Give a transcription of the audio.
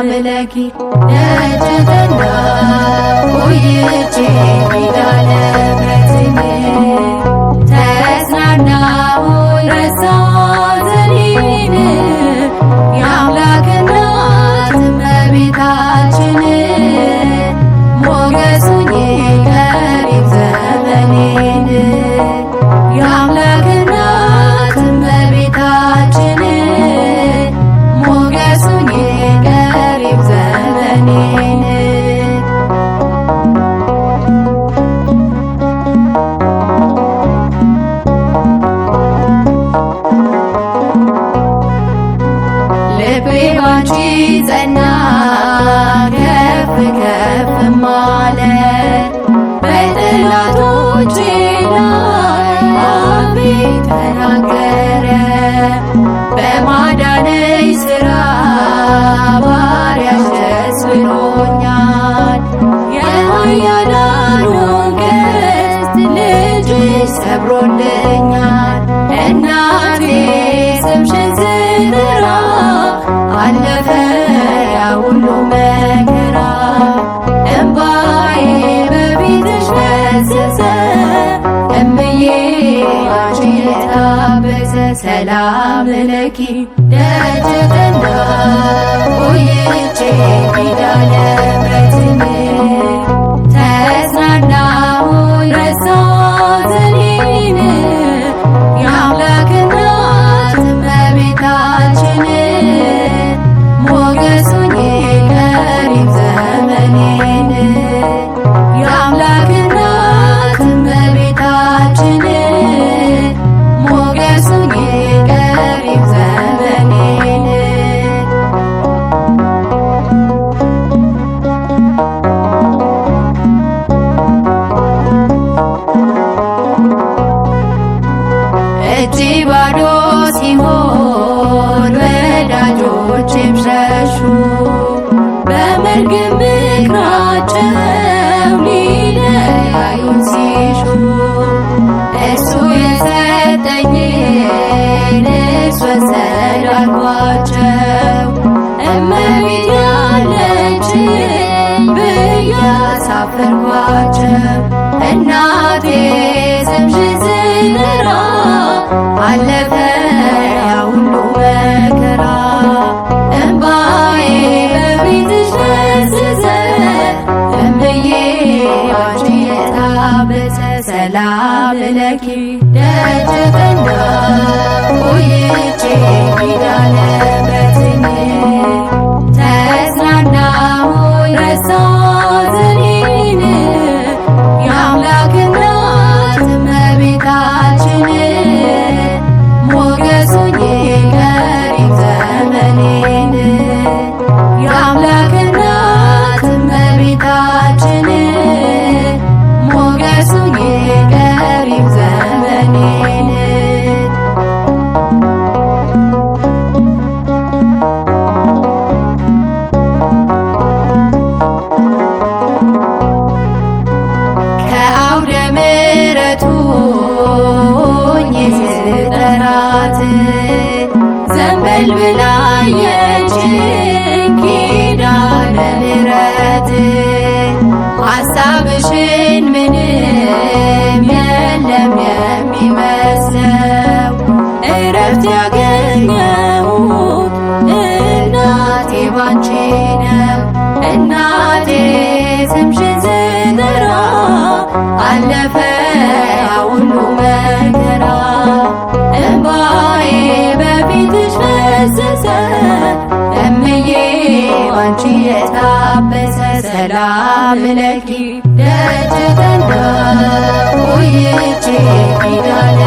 ሰላም ለኪ ደጅ ጠናሁ ቆይቼ ኪዳነ ምሕረትን ተጽናናሁኝ ረሳሁ ሐዘኔን የአምላክ እናት እመቤታችን ሞገስ ሁኚኝ ቀሪው ዘመኔን የአምላክ እናት እመቤታችን ሞገስ ሁኚኝ ቀሪው ዘመኔን ልቤ ባንቺ ጸና ከፍ ከፍም አለ በጠላቶቼ ላይ አፌ ተናገረ በማዳንሽ ሥራ ባሪያሽ ደስ ብሎኛል የኃያላኑን ቀስት ልጅሽ ሰብሮልኛል እናቴ ስምሽን ስጠራ አለፈ ያ ሁሉ መከራ እምባዬ በፊትሽ ፈሰሰ እምዬ አንቺ የታበሰ ሰላም ለኪ ደጅ ጠናሁ ቆይቼ ኪዳነ ምሕረትን ተጽናናሁኝ ረሳሁ ሐዘኔን የአምላክ እናት እመቤታችን ሞገስ ሁኚኝ ቀሪው ዘመኔን የአምላክ እናት እመቤታችን ሞገስ ሁኚኝ ቀሪው ዘመኔን እጄ ባዶ ሲሆን ወዳጆቼም ሸሹ በመርገም ምክራቸው ሊለያዩኝ ሲሹ እሱ የሰጠኝን እርሱ ወሰደ አልኳቸው እመቤት ያለችኝ ብዬ አሳፈርኳቸው እናቴ ስምሽን ስጠራ አለፈ ያ ሁሉ መከራ እምባዬ በፊትሽ ፈሰሰ እምዬ አንቺ የታበሰ ሰላም ለኪ ደጅ ጠናሁ ቆይቼ ኪዳነ ምሕረትን ተጽናናሁኝ ረሳሁ ሐዘኔን የአምላክ እናት እመቤታችን ሞገስ ሁኚኝ ቀሪው ዘመኔን የአምላክ እናት እመቤታችን ሞገስ ሁኚኝ ቀሪው ዘመኔን ከአውደ ምሕረቱ ሆኜ ስጠራት ዘንበል ብላ አየችኝ ኪዳነ ምሕረት ሐሳብሽን ምንም የለም የሚመስለው እረፍት ያገኘሁት እናቴ ባንቺ ነው እናቴ ስምሽን ስጠራ አለፈ ያ ሁሉ መከራ እምባዬ በፊትሽ ፈሰሰ እምዬ ባንቺ የታበሰ ሰላም ለኪ ደጅ ጠናሁ ቆይቼ ኪዳነ